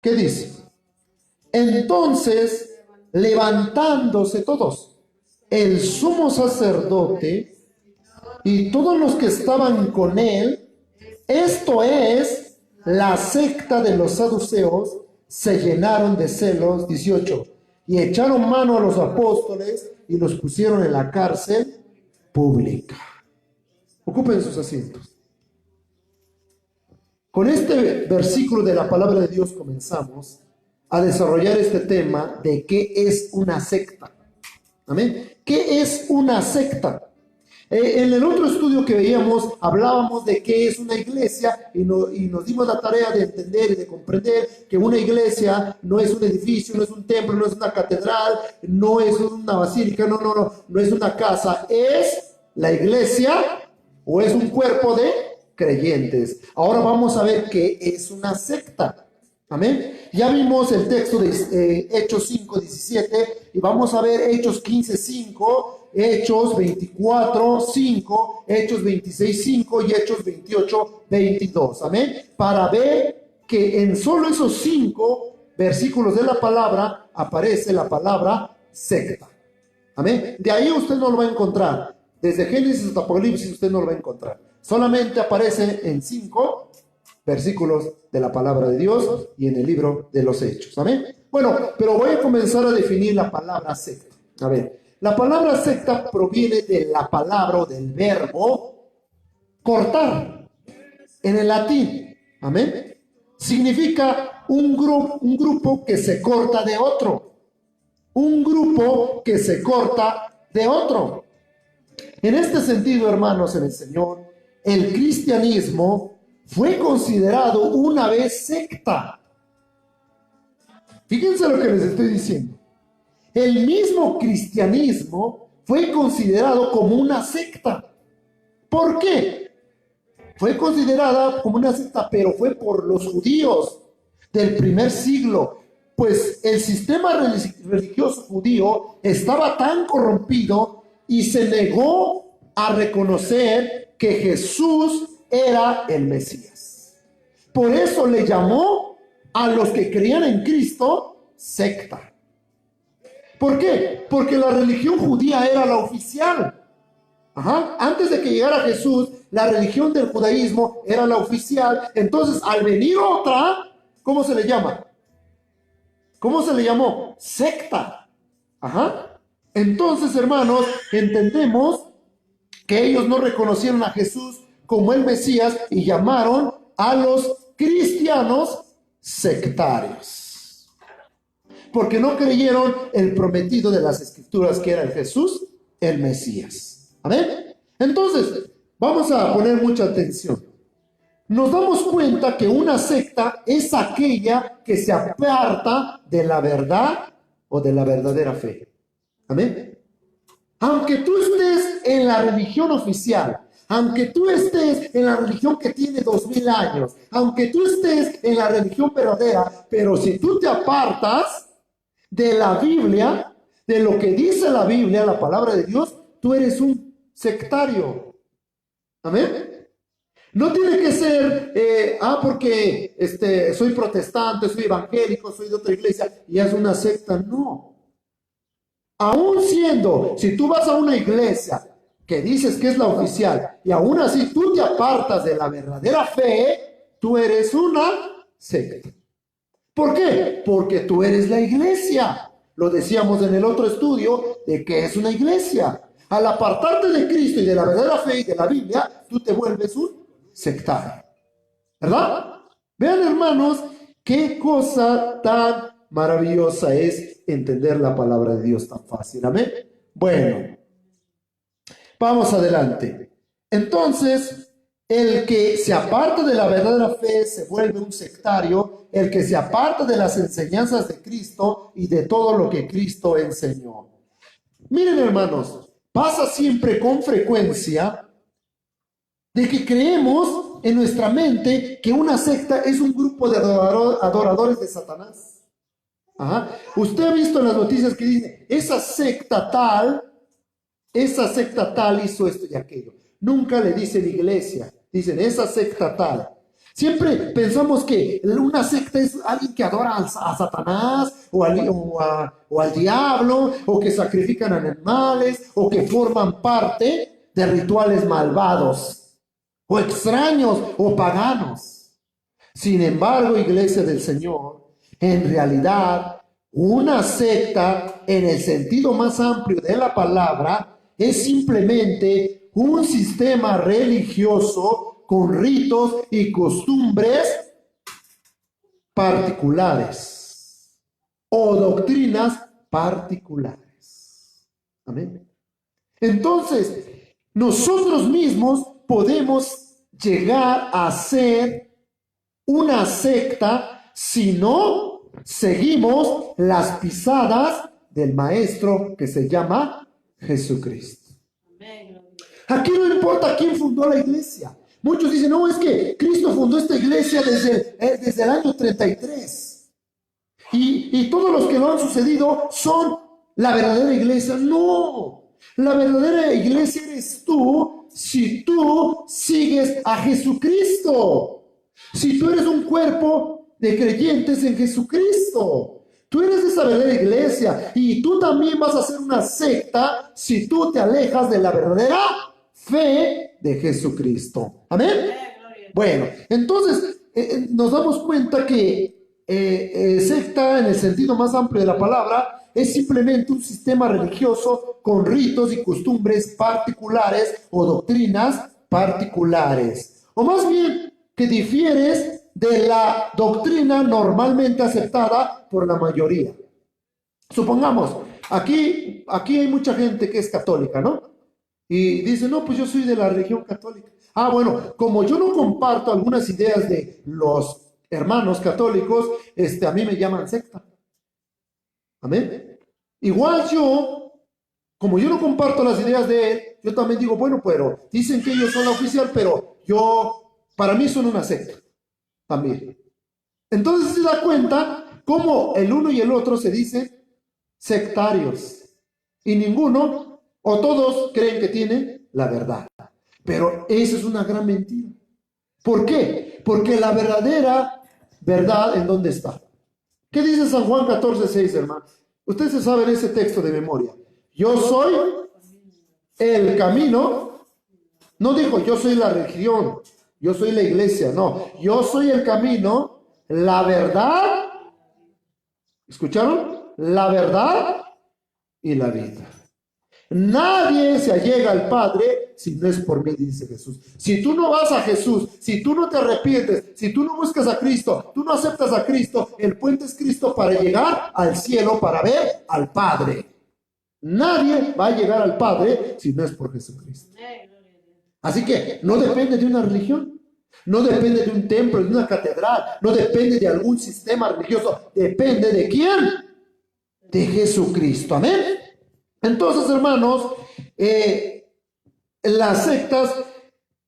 ¿Qué dice? Entonces, levantándose todos, el sumo sacerdote y todos los que estaban con él, esto es, la secta de los saduceos, se llenaron de celos, 18, y echaron mano a los apóstoles y los pusieron en la cárcel pública. Ocupen sus asientos. Con este versículo de la palabra de Dios comenzamos a desarrollar este tema de qué es una secta. ¿Amén? ¿Qué es una secta? En el otro estudio que veíamos, hablábamos de qué es una iglesia y nos dimos la tarea de entender y de comprender que una iglesia no es un edificio, no es un templo, no es una catedral, no es una basílica, no es una casa, es la iglesia o es un cuerpo de creyentes. Ahora vamos a ver qué es una secta. Amén. Ya vimos el texto de Hechos 5:17 y vamos a ver Hechos 15:5, Hechos 24:5, Hechos 26:5 y Hechos 28:22. Amén. Para ver que en solo esos 5 versículos de la palabra aparece la palabra secta. Amén. De ahí usted no lo va a encontrar. Desde Génesis hasta Apocalipsis usted no lo va a encontrar. Solamente aparece en 5 versículos de la palabra de Dios y en el libro de los Hechos. ¿Amén? Bueno, pero voy a comenzar a definir la palabra secta. A ver, la palabra secta proviene de la palabra o del verbo cortar en el latín. ¿Amén? Significa un grupo que se corta de otro. Un grupo que se corta de otro. En este sentido, hermanos en el Señor, el cristianismo fue considerado una vez secta. Fíjense lo que les estoy diciendo. El mismo cristianismo fue considerado como una secta. ¿Por qué? Fue considerada como una secta, pero fue por los judíos del primer siglo. Pues el sistema religioso judío estaba tan corrompido y se negó a reconocer que Jesús era el Mesías. Por eso le llamó a los que creían en Cristo secta. ¿Por qué? Porque la religión judía era la oficial. Antes de que llegara Jesús, la religión del judaísmo era la oficial. Entonces, al venir otra, ¿cómo se le llama? ¿Cómo se le llamó? Secta. Entonces, hermanos, entendemos que ellos no reconocieron a Jesús como el Mesías y llamaron a los cristianos sectarios. Porque no creyeron el prometido de las Escrituras que era el Jesús, el Mesías. ¿Amén? Entonces, vamos a poner mucha atención. Nos damos cuenta que una secta es aquella que se aparta de la verdad o de la verdadera fe. ¿Amén? Aunque tú estés en la religión oficial, aunque tú estés en la religión que tiene 2000 años, aunque tú estés en la religión verdadera, pero si tú te apartas de la Biblia, de lo que dice la Biblia, la palabra de Dios, tú eres un sectario. ¿Amén? No tiene que ser, porque soy protestante, soy evangélico, soy de otra iglesia y es una secta. No. Aún siendo, si tú vas a una iglesia que dices que es la oficial y aún así tú te apartas de la verdadera fe, tú eres una secta. ¿Por qué? Porque tú eres la iglesia. Lo decíamos en el otro estudio de que es una iglesia. Al apartarte de Cristo y de la verdadera fe y de la Biblia, tú te vuelves un sectario. ¿Verdad? Vean, hermanos, qué cosa tan maravillosa es entender la palabra de Dios tan fácil. Amén. Bueno, vamos adelante. Entonces, el que se aparta de la verdadera fe se vuelve un sectario. El que se aparta de las enseñanzas de Cristo y de todo lo que Cristo enseñó. Miren, hermanos, pasa siempre con frecuencia de que creemos en nuestra mente que una secta es un grupo de adoradores de Satanás. Usted ha visto en las noticias que dice, esa secta tal hizo esto y aquello. Nunca le dicen iglesia, dicen esa secta tal. Siempre pensamos que una secta es alguien que adora a Satanás o al diablo, o que sacrifican animales, o que forman parte de rituales malvados, o extraños, o paganos. Sin embargo, iglesia del Señor, en realidad, una secta, en el sentido más amplio de la palabra, es simplemente un sistema religioso con ritos y costumbres particulares o doctrinas particulares. Amén. Entonces, nosotros mismos podemos llegar a ser una secta si no seguimos las pisadas del maestro que se llama Jesucristo. Aquí no importa quién fundó la iglesia. Muchos dicen, no, es que Cristo fundó esta iglesia desde el año 33. Y todos los que lo han sucedido son la verdadera iglesia. No, la verdadera iglesia eres tú si tú sigues a Jesucristo. Si tú eres un cuerpo de creyentes en Jesucristo. Tú eres esa verdadera iglesia. Y tú también vas a ser una secta si tú te alejas de la verdadera fe de Jesucristo. Amén. Bueno, entonces nos damos cuenta que secta en el sentido más amplio de la palabra es simplemente un sistema religioso con ritos y costumbres particulares o doctrinas particulares. O más bien que difieres de la doctrina normalmente aceptada por la mayoría. Supongamos, aquí hay mucha gente que es católica, ¿no? Y dice, no, pues yo soy de la religión católica. Ah, bueno, como yo no comparto algunas ideas de los hermanos católicos, a mí me llaman secta. Amén. Igual como yo no comparto las ideas de él, yo también digo, bueno, pero dicen que ellos son la oficial, pero para mí son una secta también. Entonces se da cuenta cómo el uno y el otro se dicen sectarios. Y ninguno o todos creen que tienen la verdad. Pero eso es una gran mentira. ¿Por qué? Porque la verdadera verdad, ¿en dónde está? ¿Qué dice San Juan 14:6, hermano? Ustedes se saben ese texto de memoria. Yo soy el camino. No dijo yo soy la religión, yo soy la iglesia. No, yo soy el camino, la verdad. ¿Escucharon? La verdad y la vida. Nadie se allega al Padre si no es por mí, dice Jesús. Si tú no vas a Jesús, si tú no te arrepientes, si tú no buscas a Cristo, tú no aceptas a Cristo, el puente es Cristo para llegar al cielo, para ver al Padre. Nadie va a llegar al Padre si no es por Jesucristo. Así que no depende de una religión, no depende de un templo, de una catedral, no depende de algún sistema religioso, depende de ¿quién? De Jesucristo. Amén. Entonces, hermanos, las sectas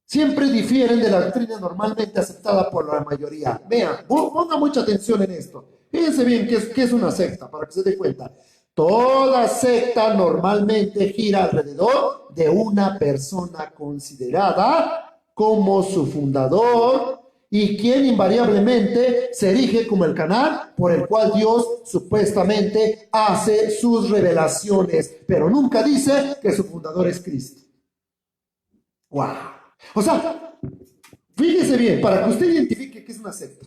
siempre difieren de la doctrina normalmente aceptada por la mayoría. Vean, pongan mucha atención en esto. Fíjense bien qué es una secta, para que se dé cuenta. Toda secta normalmente gira alrededor de una persona considerada como su fundador y quien invariablemente se erige como el canal por el cual Dios supuestamente hace sus revelaciones, pero nunca dice que su fundador es Cristo. ¡Wow! O sea, fíjese bien, para que usted identifique qué es una secta.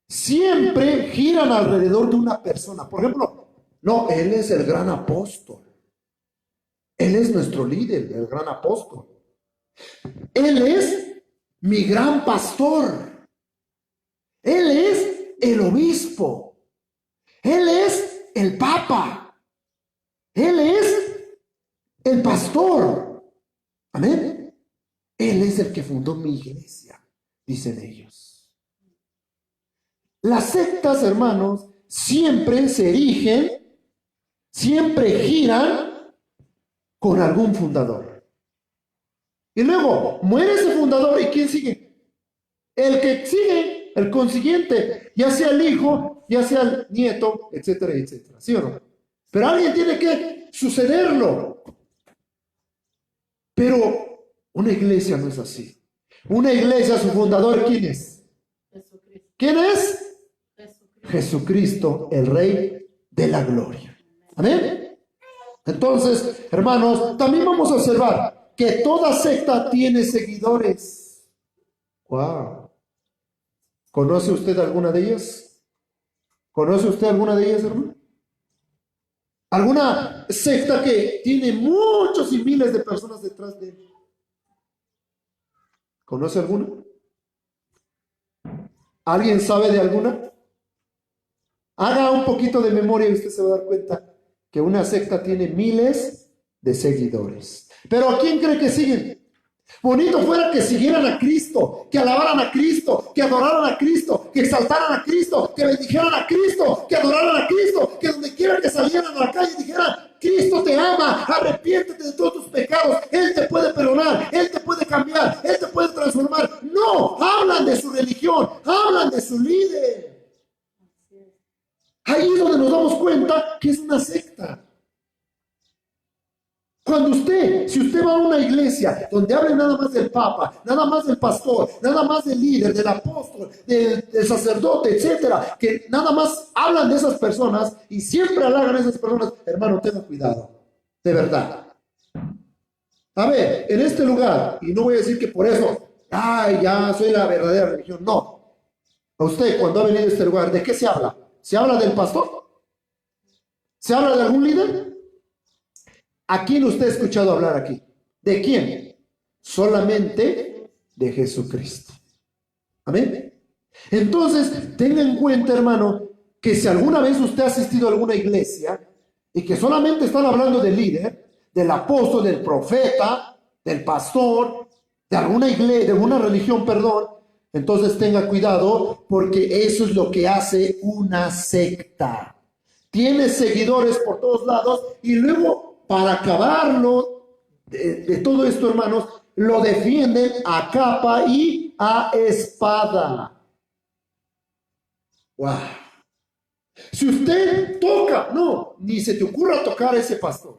Siempre giran alrededor de una persona. Por ejemplo, no, él es el gran apóstol. Él es nuestro líder, el gran apóstol. Él es mi gran pastor. Él es el obispo. Él es el papa. Él es el pastor. Amén. Él es el que fundó mi iglesia, dicen ellos. Las sectas, hermanos, siempre se erigen, siempre giran con algún fundador. Y luego muere ese fundador y ¿quién sigue? El que sigue, el consiguiente, ya sea el hijo, ya sea el nieto, etcétera, etcétera. ¿Sí o no? Pero alguien tiene que sucederlo. Pero una iglesia no es así. Una iglesia, su fundador, ¿quién es? ¿Quién es? Jesucristo, el Rey de la gloria. Amén. Entonces, hermanos, también vamos a observar que toda secta tiene seguidores. Wow. ¿Conoce usted alguna de ellas? ¿Conoce usted alguna de ellas, hermano? ¿Alguna secta que tiene muchos y miles de personas detrás de él? ¿Conoce alguna? ¿Alguien sabe de alguna? Haga un poquito de memoria y usted se va a dar cuenta que una secta tiene miles de seguidores. Pero ¿a quién cree que siguen? Bonito fuera que siguieran a Cristo, que alabaran a Cristo, que adoraran a Cristo, que exaltaran a Cristo, que bendijeran a Cristo, que adoraran a Cristo, que donde quiera que salieran a la calle dijeran: Cristo te ama, arrepiéntete de todos tus pecados, Él te puede perdonar, Él te puede cambiar, Él te puede transformar. No, hablan de su religión, hablan de su líder. Ahí es donde nos damos cuenta que es una secta. Cuando si usted va a una iglesia donde hable nada más del Papa, nada más del pastor, nada más del líder, del apóstol, del sacerdote, etcétera, que nada más hablan de esas personas y siempre halagan a esas personas, hermano, tenga cuidado, de verdad. A ver, en este lugar, y no voy a decir que por eso, ay, ya soy la verdadera religión, no. A usted, cuando ha venido a este lugar, ¿de qué se habla? ¿Se habla del pastor? ¿Se habla de algún líder? ¿A quién usted ha escuchado hablar aquí? ¿De quién? Solamente de Jesucristo. Amén. Entonces, tenga en cuenta, hermano, que si alguna vez usted ha asistido a alguna iglesia y que solamente están hablando del líder, del apóstol, del profeta, del pastor, de alguna iglesia, de una religión, perdón, entonces tenga cuidado, porque eso es lo que hace una secta. Tiene seguidores por todos lados y luego, para acabarlo de todo esto, hermanos, lo defienden a capa y a espada. Wow. Si usted toca, no, ni se te ocurra tocar a ese pastor,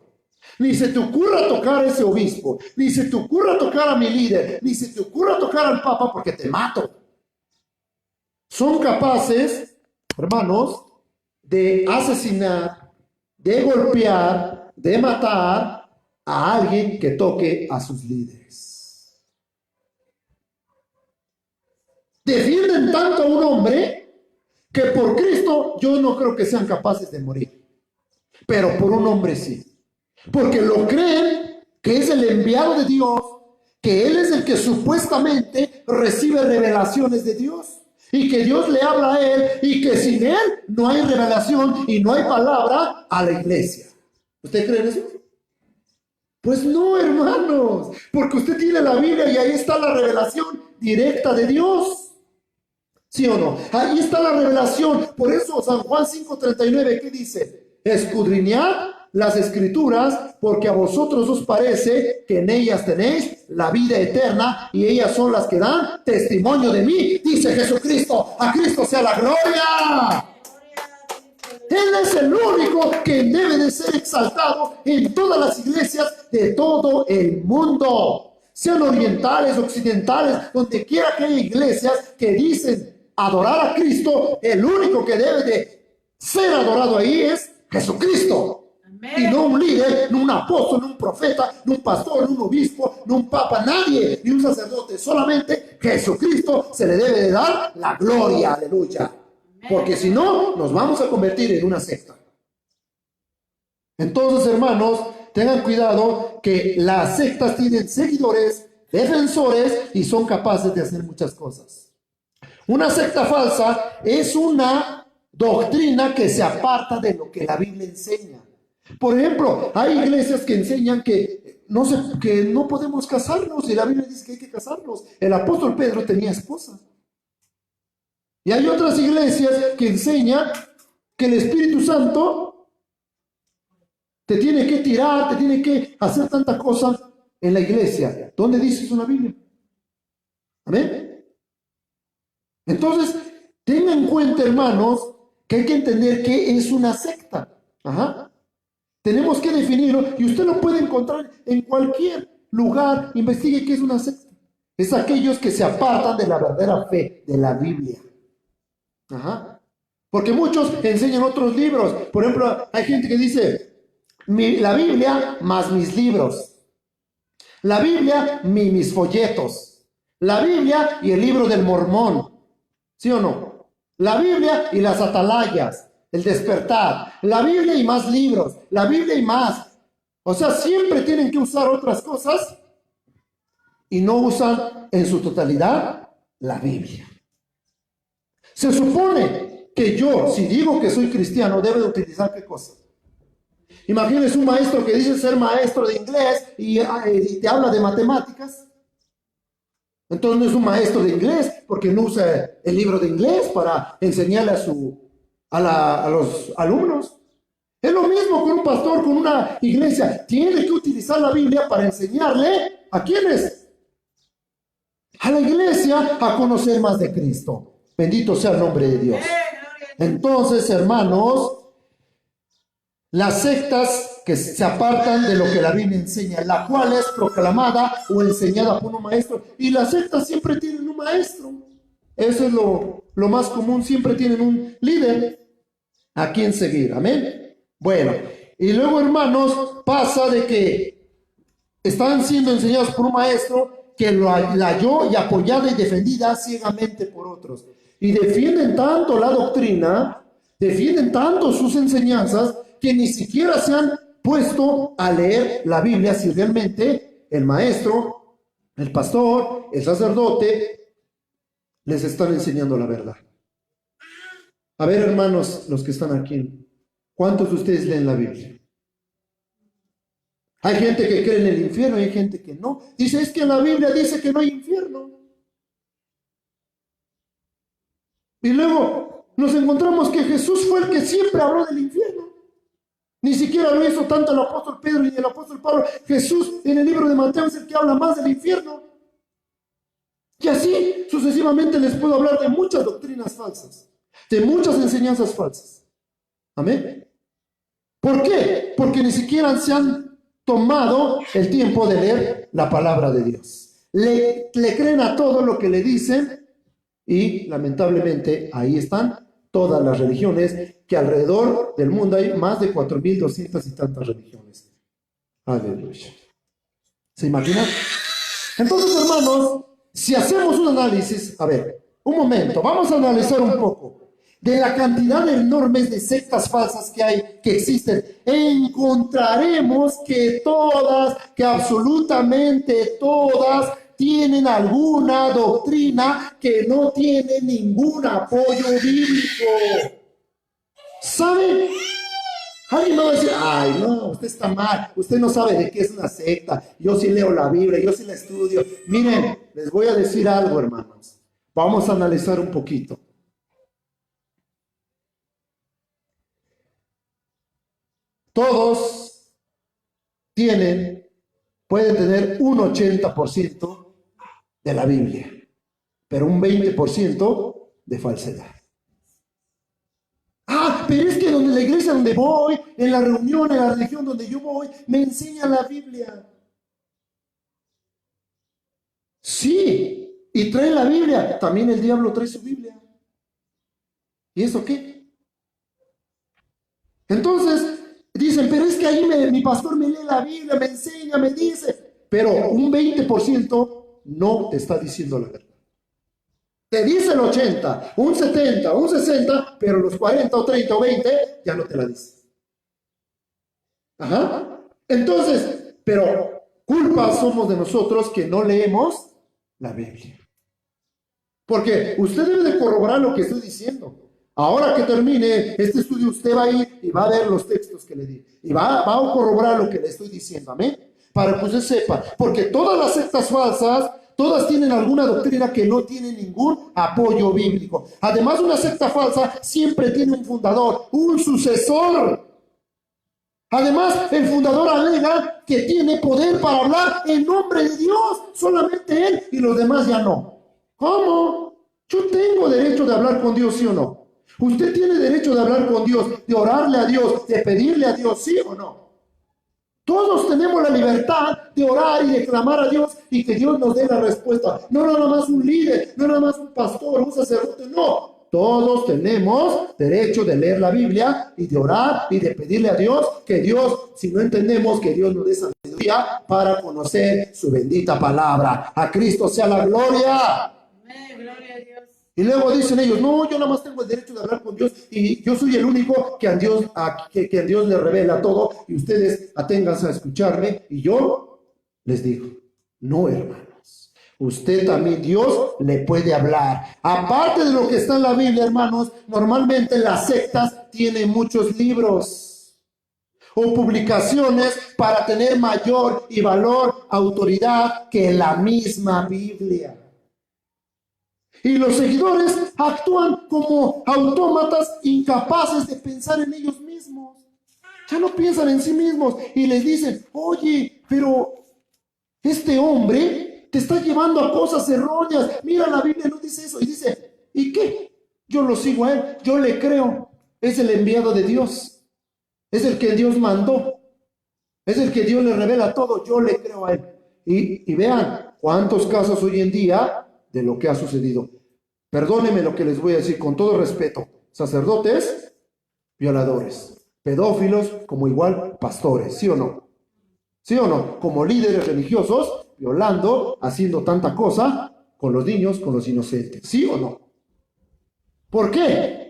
ni se te ocurra tocar a ese obispo, ni se te ocurra tocar a mi líder, ni se te ocurra tocar al papa, porque te mato. Son capaces, hermanos, de asesinar, de golpear, de matar a alguien que toque a sus líderes. Defienden tanto a un hombre que por Cristo yo no creo que sean capaces de morir, pero por un hombre sí, porque lo creen que es el enviado de Dios, que Él es el que supuestamente recibe revelaciones de Dios y que Dios le habla a Él y que sin Él no hay revelación y no hay palabra a la iglesia. ¿Usted cree en eso? Pues no, hermanos, porque usted tiene la Biblia y ahí está la revelación directa de Dios. ¿Sí o no? Ahí está la revelación. Por eso San Juan 5:39, ¿qué dice? Escudriñad las escrituras, porque a vosotros os parece que en ellas tenéis la vida eterna y ellas son las que dan testimonio de mí, dice Jesucristo. A Cristo sea la gloria. Él es el único que debe de ser exaltado en todas las iglesias de todo el mundo, sean orientales, occidentales, donde quiera que haya iglesias que dicen adorar a Cristo. El único que debe de ser adorado ahí es Jesucristo. Amén. Y no un líder, no un apóstol, no un profeta, no un pastor, no un obispo, no un papa, nadie, ni un sacerdote. Solamente Jesucristo se le debe de dar la gloria. Aleluya. Porque si no, nos vamos a convertir en una secta. Entonces, hermanos, tengan cuidado que las sectas tienen seguidores, defensores y son capaces de hacer muchas cosas. Una secta falsa es una doctrina que se aparta de lo que la Biblia enseña. Por ejemplo, hay iglesias que enseñan que no podemos casarnos y la Biblia dice que hay que casarnos. El apóstol Pedro tenía esposa. Y hay otras iglesias que enseñan que el Espíritu Santo te tiene que tirar, te tiene que hacer tantas cosas en la iglesia. ¿Dónde dice eso en la Biblia? ¿Amén? Entonces, tengan en cuenta, hermanos, que hay que entender qué es una secta. Ajá. Tenemos que definirlo y usted lo puede encontrar en cualquier lugar. Investigue qué es una secta. Es aquellos que se apartan de la verdadera fe de la Biblia. Ajá. Porque muchos enseñan otros libros. Por ejemplo, hay gente que dice, la Biblia más mis libros. La Biblia mis folletos. La Biblia y el libro del Mormón. ¿Sí o no? La Biblia y las atalayas. El despertar. La Biblia y más libros. La Biblia y más. O sea, siempre tienen que usar otras cosas y no usan en su totalidad la Biblia. Se supone que yo, si digo que soy cristiano, debe de utilizar ¿qué cosa? Imagínense un maestro que dice ser maestro de inglés y te habla de matemáticas. Entonces no es un maestro de inglés porque no usa el libro de inglés para enseñarle a los alumnos. Es lo mismo con un pastor, con una iglesia. Tiene que utilizar la Biblia para enseñarle ¿a quiénes? A la iglesia a conocer más de Cristo. Bendito sea el nombre de Dios. Entonces, hermanos, las sectas que se apartan de lo que la Biblia enseña, la cual es proclamada o enseñada por un maestro. Y las sectas siempre tienen un maestro. Eso es lo más común. Siempre tienen un líder a quien seguir. Amén. Bueno, y luego, hermanos, pasa de que están siendo enseñados por un maestro que la halló y apoyada y defendida ciegamente por otros. Y defienden tanto la doctrina, defienden tanto sus enseñanzas, que ni siquiera se han puesto a leer la Biblia si realmente el maestro, el pastor, el sacerdote les están enseñando la verdad. A ver, hermanos, los que están aquí, ¿cuántos de ustedes leen la Biblia? Hay gente que cree en el infierno y hay gente que no. Dice, es que en la Biblia dice que no hay infierno. Y luego nos encontramos que Jesús fue el que siempre habló del infierno. Ni siquiera lo hizo tanto el apóstol Pedro ni el apóstol Pablo. Jesús en el libro de Mateo es el que habla más del infierno. Y así sucesivamente les puedo hablar de muchas doctrinas falsas, de muchas enseñanzas falsas. Amén. ¿Por qué? Porque ni siquiera se han tomado el tiempo de leer la palabra de Dios. Le creen a todo lo que le dicen y lamentablemente ahí están todas las religiones, que alrededor del mundo hay más de 4.200 y tantas religiones. Aleluya. ¿Se imaginan? Entonces, hermanos, si hacemos un análisis, a ver, un momento, vamos a analizar un poco de la cantidad enorme de sectas falsas que hay, que existen. Encontraremos que todas, que absolutamente todas, tienen alguna doctrina que no tiene ningún apoyo bíblico. ¿Saben? Alguien me va a decir, ay, no, usted está mal, usted no sabe de qué es una secta. Yo sí leo la Biblia, yo sí la estudio. Miren, les voy a decir algo, hermanos. Vamos a analizar un poquito. Todos pueden tener un 80% de la Biblia, pero un 20% de falsedad. Ah, pero es que donde la iglesia donde voy, en la reunión, en la religión donde yo voy, me enseñan la Biblia. Sí, y traen la Biblia. También el diablo trae su Biblia. ¿Y eso qué? Entonces, dicen, pero es que ahí mi pastor me lee la Biblia, me enseña, me dice. Pero un 20% no te está diciendo la verdad. Te dice el 80, un 70, un 60, pero los 40 o 30 o 20 ya no te la dice. Ajá. Entonces, pero culpa somos de nosotros que no leemos la Biblia. Porque usted debe de corroborar lo que estoy diciendo. Ahora que termine este estudio, usted va a ir y va a ver los textos que le di. Y va a corroborar lo que le estoy diciendo. Amén. Para que usted sepa. Porque todas las sectas falsas, todas tienen alguna doctrina que no tiene ningún apoyo bíblico. Además, una secta falsa siempre tiene un fundador, un sucesor. Además, el fundador alega que tiene poder para hablar en nombre de Dios. Solamente él y los demás ya no. ¿Cómo? Yo tengo derecho de hablar con Dios, ¿sí o no? Usted tiene derecho de hablar con Dios, de orarle a Dios, de pedirle a Dios, ¿sí o no? Todos tenemos la libertad de orar y de clamar a Dios y que Dios nos dé la respuesta. No nada más un líder, no nada más un pastor, un sacerdote, no. Todos tenemos derecho de leer la Biblia y de orar y de pedirle a Dios que Dios, si no entendemos, que Dios nos dé sabiduría para conocer su bendita palabra. A Cristo sea la gloria. Amén, gloria a Dios. Y luego dicen ellos, no, yo nada más tengo el derecho de hablar con Dios y yo soy el único que a Dios, que a Dios le revela todo y ustedes aténganse a escucharme. Y yo les digo, no, hermanos, usted también, Dios le puede hablar. Aparte de lo que está en la Biblia, hermanos, normalmente las sectas tienen muchos libros o publicaciones para tener mayor y valor, autoridad que la misma Biblia. Y los seguidores actúan como autómatas incapaces de pensar en ellos mismos. Ya no piensan en sí mismos y les dicen, oye, pero este hombre te está llevando a cosas erróneas. Mira, la Biblia no dice eso. Y dice, ¿y qué? Yo lo sigo a él, yo le creo. Es el enviado de Dios. Es el que Dios mandó. Es el que Dios le revela todo. Yo le creo a él. Y vean cuántos casos hoy en día de lo que ha sucedido. Perdónenme lo que les voy a decir con todo respeto. Sacerdotes, violadores. Pedófilos, como igual pastores. ¿Sí o no? ¿Sí o no? Como líderes religiosos, violando, haciendo tanta cosa con los niños, con los inocentes. ¿Sí o no? ¿Por qué?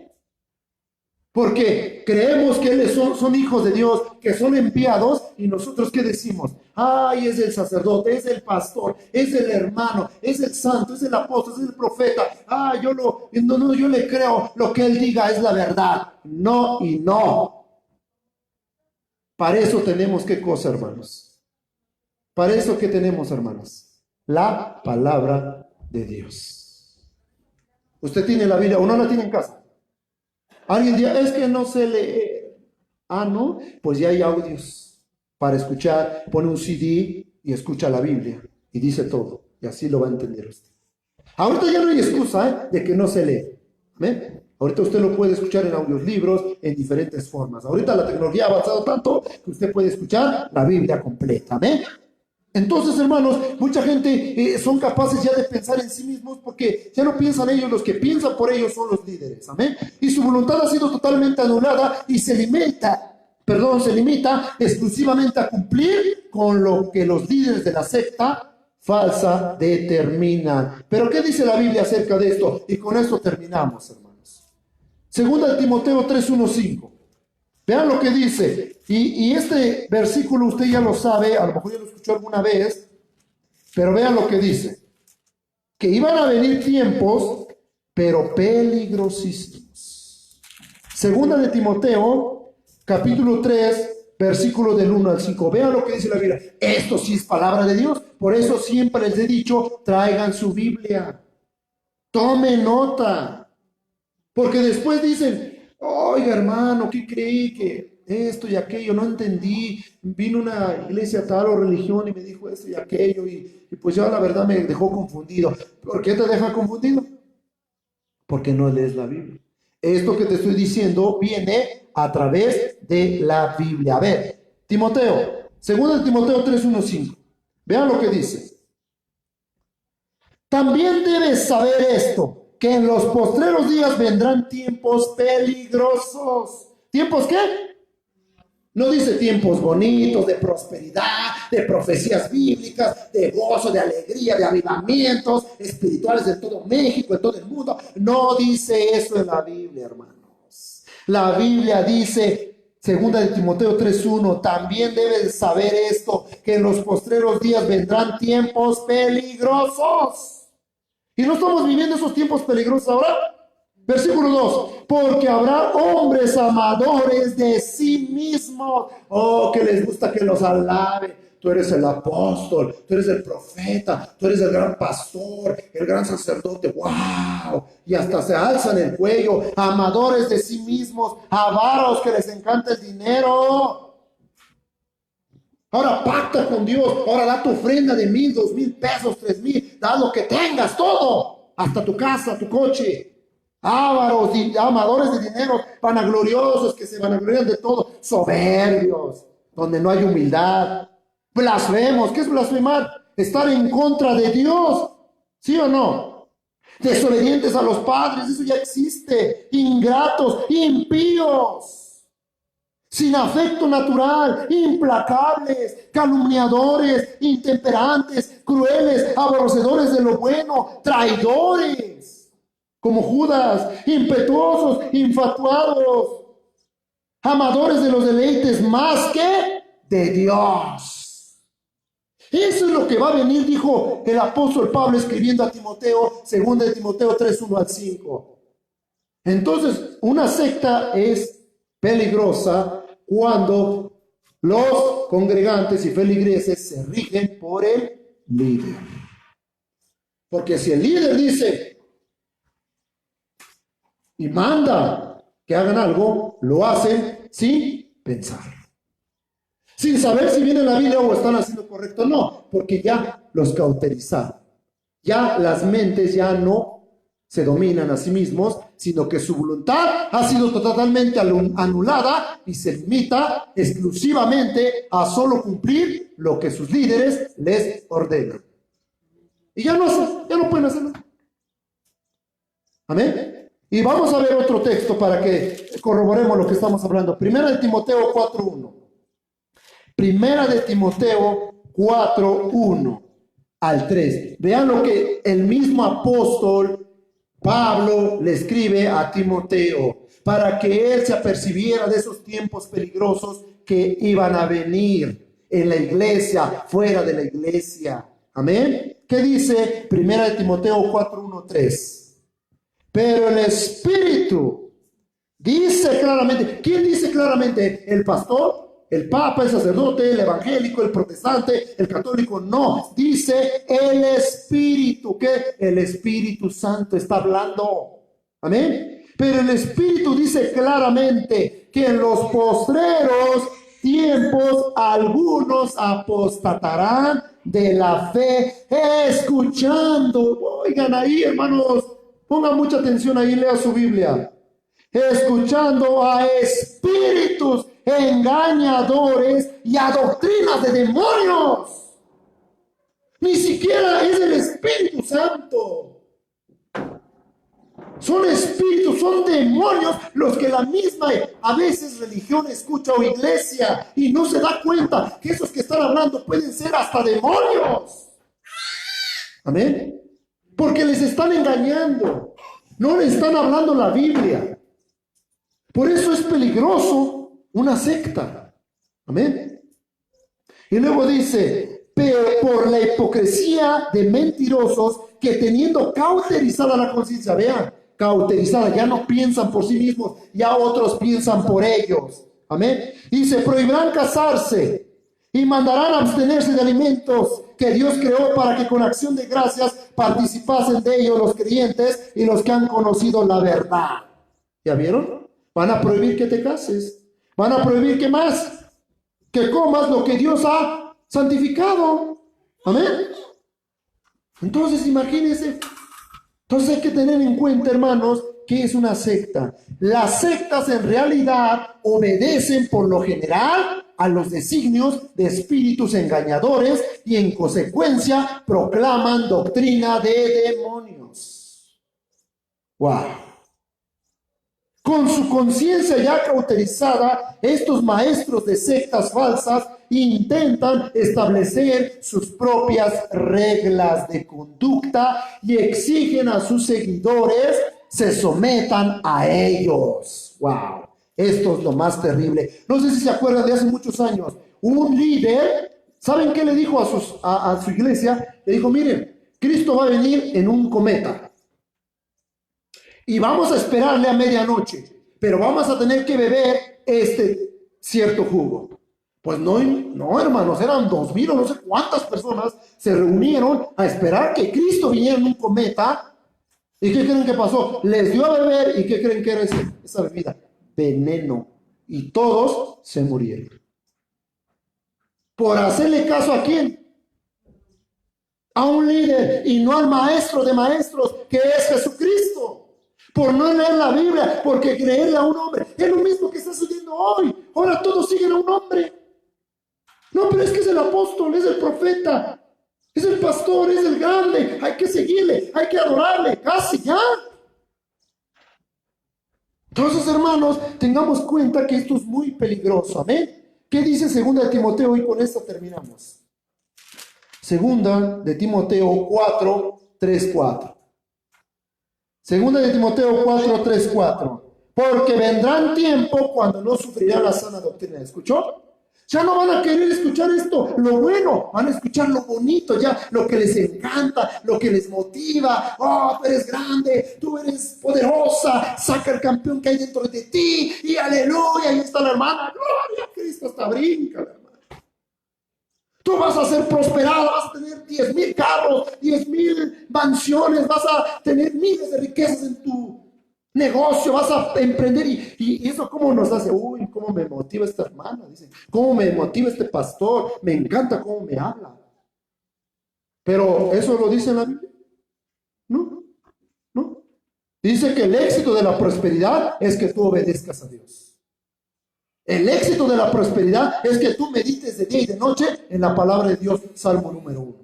Porque creemos que son hijos de Dios, que son enviados, y nosotros ¿qué decimos? Ay, es el sacerdote, es el pastor, es el hermano, es el santo, es el apóstol, es el profeta. Ah, yo le creo, lo que él diga es la verdad. No y no. Para eso tenemos ¿qué cosa, hermanos? Para eso ¿qué tenemos, hermanos? La palabra de Dios. ¿Usted tiene la Biblia o no la tiene en casa? Alguien dirá, es que no sé leer. Ah, ¿no? Pues ya hay audios para escuchar. Pone un CD y escucha la Biblia y dice todo. Y así lo va a entender usted. Ahorita ya no hay excusa, de que no se lee. ¿Ven? Ahorita usted lo puede escuchar en audiolibros en diferentes formas. Ahorita la tecnología ha avanzado tanto que usted puede escuchar la Biblia completa. ¿Ven? Entonces, hermanos, mucha gente son capaces ya de pensar en sí mismos porque ya no piensan ellos, los que piensan por ellos son los líderes, amén. Y su voluntad ha sido totalmente anulada y se limita exclusivamente a cumplir con lo que los líderes de la secta falsa determinan. Pero ¿qué dice la Biblia acerca de esto? Y con esto terminamos, hermanos. Segunda de Timoteo 3:1-5. Vean lo que dice, y este versículo usted ya lo sabe, a lo mejor ya lo escuchó alguna vez, pero vean lo que dice, que iban a venir tiempos, pero peligrosísimos. Segunda de Timoteo, capítulo 3, versículo del 1 al 5. Vean lo que dice la Biblia, esto sí es palabra de Dios, por eso siempre les he dicho, traigan su Biblia, tomen nota, porque después dicen, oiga, hermano, ¿qué creí que esto y aquello? No entendí. Vino una iglesia tal o religión y me dijo esto y aquello y pues ya la verdad me dejó confundido. ¿Por qué te deja confundido? Porque no lees la Biblia. Esto que te estoy diciendo viene a través de la Biblia. A ver, Timoteo, 2 de Timoteo 3:1-5. Vean lo que dice. También debes saber esto, que en los postreros días vendrán tiempos peligrosos. ¿Tiempos qué? No dice tiempos bonitos, de prosperidad, de profecías bíblicas, de gozo, de alegría, de avivamientos espirituales en todo México, en todo el mundo. No dice eso en la Biblia, hermanos. La Biblia dice, 2 de Timoteo 3:1, también debes saber esto, que en los postreros días vendrán tiempos peligrosos. ¿Y no estamos viviendo esos tiempos peligrosos ahora? Versículo 2, porque habrá hombres amadores de sí mismos. Oh, que les gusta que los alabe. Tú eres el apóstol, tú eres el profeta, tú eres el gran pastor, el gran sacerdote. ¡Wow! Y hasta se alzan el cuello. Amadores de sí mismos, avaros que les encanta el dinero. Ahora pacta con Dios, ahora da tu ofrenda de 1,000, 2,000 pesos, 3,000, da lo que tengas, todo, hasta tu casa, tu coche. Ávaros, amadores de dinero, vanagloriosos que se vanaglorian de todo, soberbios, donde no hay humildad, blasfemos. ¿Qué es blasfemar? Estar en contra de Dios, ¿sí o no? desobedientes a los padres, eso ya existe, ingratos, impíos, sin afecto natural, implacables, calumniadores, intemperantes, crueles, aborrecedores de lo bueno, traidores, como Judas, impetuosos, infatuados, amadores de los deleites más que de Dios. Eso es lo que va a venir, dijo el apóstol Pablo escribiendo a Timoteo, 2 de Timoteo 3, 1 al 5. Entonces, una secta es peligrosa cuando los congregantes y feligreses se rigen por el líder. Porque si el líder dice y manda que hagan algo, lo hacen sin pensar. Sin saber si viene la Biblia o están haciendo correcto o no, porque ya los cauterizaron. Ya las mentes ya no se dominan a sí mismos, sino que su voluntad ha sido totalmente anulada y se limita exclusivamente a solo cumplir lo que sus líderes les ordenan. Y ya no pueden hacerlo. Amén. Y vamos a ver otro texto para que corroboremos lo que estamos hablando. Primera de Timoteo 4:1. Primera de Timoteo 4:1 al 3. Vean lo que el mismo apóstol Pablo le escribe a Timoteo para que él se apercibiera de esos tiempos peligrosos que iban a venir en la iglesia, fuera de la iglesia. Amén. ¿Qué dice Primera de Timoteo 4:1-3? Pero el Espíritu dice claramente. ¿Quién dice claramente? ¿El pastor? ¿El papa, el sacerdote, el evangélico, el protestante, el católico? No, dice el Espíritu. ¿Qué? El Espíritu Santo está hablando. Amén. Pero el Espíritu dice claramente que en los postreros tiempos algunos apostatarán de la fe, escuchando. Oigan ahí, hermanos, pongan mucha atención ahí, lea su Biblia. Escuchando a espíritus engañadores y a doctrinas de demonios. Ni siquiera es el Espíritu Santo. Son espíritus, son demonios los que la misma a veces religión escucha o iglesia y no se da cuenta que esos que están hablando pueden ser hasta demonios. Amén. Porque les están engañando. No les están hablando la Biblia. Por eso es peligroso una secta. Amén. Y luego dice, pero por la hipocresía de mentirosos que teniendo cauterizada la conciencia, vean, cauterizada, ya no piensan por sí mismos, ya otros piensan por ellos. Amén. Y se prohibirán casarse y mandarán abstenerse de alimentos que Dios creó para que con acción de gracias participasen de ellos los creyentes y los que han conocido la verdad. ¿Ya vieron? Van a prohibir que te cases. Van a prohibir que más, que comas lo que Dios ha santificado. Amén. Entonces, imagínense. Entonces hay que tener en cuenta, hermanos, que es una secta. Las sectas en realidad obedecen por lo general a los designios de espíritus engañadores y en consecuencia proclaman doctrina de demonios. ¡Wow! Con su conciencia ya cauterizada, estos maestros de sectas falsas intentan establecer sus propias reglas de conducta y exigen a sus seguidores se sometan a ellos. ¡Wow! Esto es lo más terrible. No sé si se acuerdan de hace muchos años. Un líder, ¿saben qué le dijo a su iglesia? Le dijo, miren, Cristo va a venir en un cometa. Y vamos a esperarle a medianoche, pero vamos a tener que beber este cierto jugo. Pues no, hermanos, eran 2,000 o no sé cuántas personas se reunieron a esperar que Cristo viniera en un cometa. ¿Y qué creen que pasó? Les dio a beber, ¿y qué creen que era esa bebida? Veneno. Y todos se murieron. ¿Por hacerle caso a quién? A un líder y no al maestro de maestros, que es Jesucristo. Por no leer la Biblia, porque creerle a un hombre. Es lo mismo que está sucediendo hoy. Ahora todos siguen a un hombre. No, pero es que es el apóstol, es el profeta. Es el pastor, es el grande, hay que seguirle, hay que adorarle, casi ya. Entonces, hermanos, tengamos cuenta que esto es muy peligroso, amén. ¿Qué dice 2 de Timoteo? Y con esto terminamos. 2 de Timoteo 4, 3, 4. 2 de Timoteo 4, 3, 4. Porque vendrán tiempo cuando no sufrirán la sana doctrina. ¿Escuchó? Ya no van a querer escuchar esto, lo bueno, van a escuchar lo bonito, ya lo que les encanta, lo que les motiva. Oh, tú eres grande, tú eres poderosa, saca el campeón que hay dentro de ti y aleluya, ahí está la hermana, gloria a Cristo, hasta brinca la hermana. Tú vas a ser prosperada, vas a tener 10,000 carros, 10,000 mansiones, vas a tener miles de riquezas en tu negocio, vas a emprender y eso cómo nos hace, uy, cómo me motiva esta hermana, dice, cómo me motiva este pastor, me encanta cómo me habla. Pero ¿eso lo dice en la Biblia? No, no. Dice que el éxito de la prosperidad es que tú obedezcas a Dios. El éxito de la prosperidad es que tú medites de día y de noche en la palabra de Dios, Salmo número 1.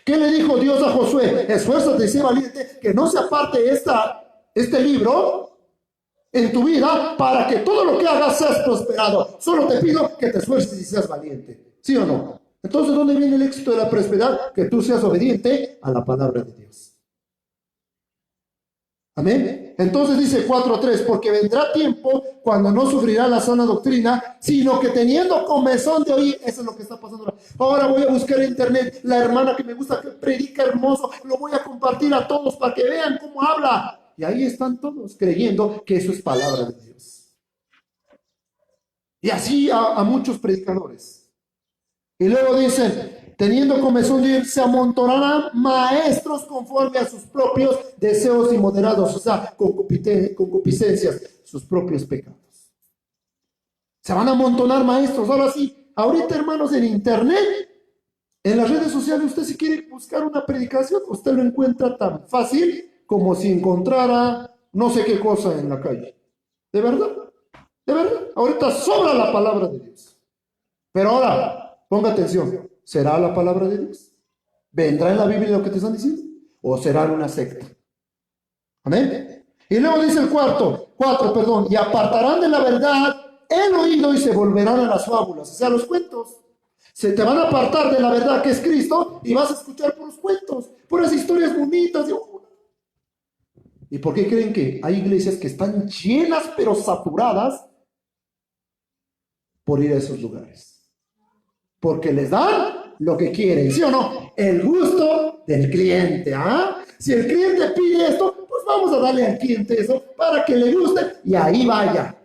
¿Qué le dijo Dios a Josué? Esfuérzate y sé valiente, que no se aparte este libro en tu vida para que todo lo que hagas seas prosperado. Solo te pido que te esfuerces y seas valiente. ¿Sí o no? Entonces, ¿dónde viene el éxito de la prosperidad? Que tú seas obediente a la palabra de Dios. Amén. Entonces dice 4:3, porque vendrá tiempo cuando no sufrirá la sana doctrina, sino que teniendo comezón de oír, eso es lo que está pasando. Ahora voy a buscar en internet la hermana que me gusta, que predica hermoso, lo voy a compartir a todos para que vean cómo habla. Y ahí están todos creyendo que eso es palabra de Dios. Y así a muchos predicadores. Y luego dicen, teniendo comezón de oír, se amontonarán maestros conforme a sus propios deseos inmoderados, o sea, concupiscencias, sus propios pecados. Se van a amontonar maestros. Ahora sí, ahorita, hermanos, en internet, en las redes sociales, usted si quiere buscar una predicación, usted lo encuentra tan fácil como si encontrara no sé qué cosa en la calle. ¿De verdad? ¿De verdad? Ahorita sobra la palabra de Dios. Pero ahora, ponga atención, ¿será la palabra de Dios? ¿Vendrá en la Biblia lo que te están diciendo? ¿O será una secta? Amén. Y luego dice el cuatro, y apartarán de la verdad el oído y se volverán a las fábulas, o sea, los cuentos. Se te van a apartar de la verdad que es Cristo y vas a escuchar puros cuentos, puras historias bonitas. ¿Y por qué creen que hay iglesias que están llenas pero saturadas por ir a esos lugares? Porque les dan lo que quieren, ¿sí o no? El gusto del cliente, ¿ah? Si el cliente pide esto, pues vamos a darle al cliente eso para que le guste y ahí vaya.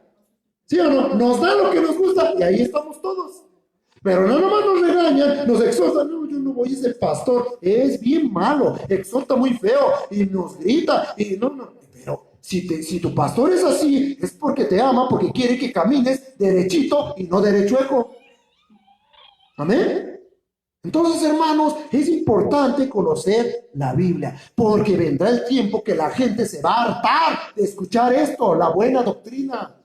¿Sí o no? Nos da lo que nos gusta y ahí estamos todos. Pero no nomás nos regañan, nos exhortan, no, yo no voy, es el pastor, es bien malo, exhorta muy feo y nos grita y no. Pero si tu pastor es así, es porque te ama, porque quiere que camines derechito y no derechueco. Amén. Entonces, hermanos, es importante conocer la Biblia, porque vendrá el tiempo que la gente se va a hartar de escuchar esto, la buena doctrina,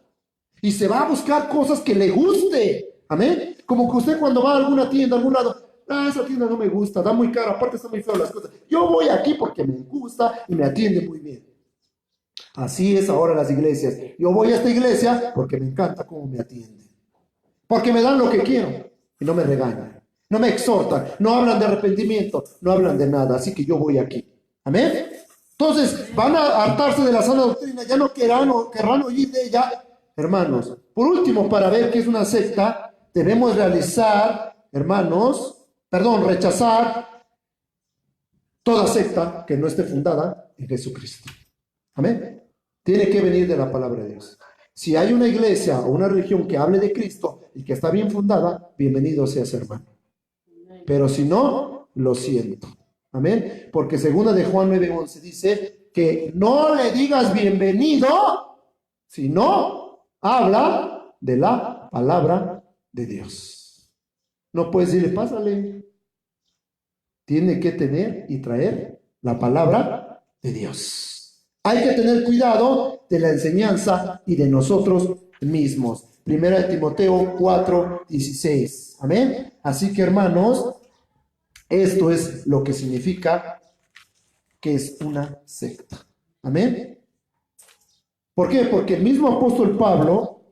y se va a buscar cosas que le guste. Amén. Como que usted cuando va a alguna tienda, a algún lado, esa tienda no me gusta, da muy caro, aparte está muy feo las cosas. Yo voy aquí porque me gusta y me atiende muy bien. Así es ahora las iglesias. Yo voy a esta iglesia porque me encanta cómo me atienden, porque me dan lo que quiero y no me regañan. No me exhortan, no hablan de arrepentimiento, no hablan de nada, así que yo voy aquí. Amén. Entonces van a hartarse de la sana doctrina, ya no querrán oír de ella. Hermanos, por último, para ver qué es una secta, debemos rechazar toda secta que no esté fundada en Jesucristo. Amén. Tiene que venir de la palabra de Dios. Si hay una iglesia o una religión que hable de Cristo y que está bien fundada, bienvenido sea ese hermano. Pero si no, lo siento. Amén. Porque segunda de Juan 9:11 dice que no le digas bienvenido, sino habla de la palabra de Dios. No puedes decirle, pásale. Tiene que tener y traer la palabra de Dios. Hay que tener cuidado de la enseñanza y de nosotros mismos. Primera de Timoteo 4:16. Amén. Así que, hermanos, Esto es lo que significa que es una secta. Amén. ¿Por qué? Porque el mismo apóstol Pablo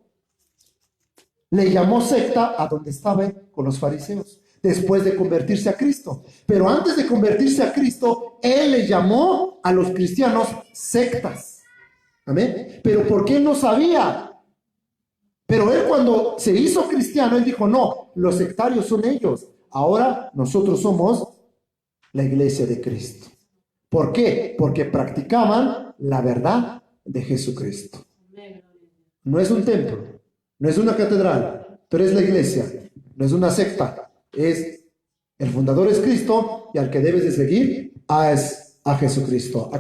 le llamó secta a donde estaba con los fariseos, después de convertirse a Cristo. Pero antes de convertirse a Cristo, él le llamó a los cristianos sectas. Amén. Pero porque él no sabía. Pero él cuando se hizo cristiano, él dijo, no, los sectarios son ellos. Ahora nosotros somos la iglesia de Cristo. ¿Por qué? Porque practicaban la verdad de Jesucristo. No es un templo, no es una catedral, pero es la iglesia. No es una secta, es el fundador es Cristo y al que debes de seguir es a Jesucristo.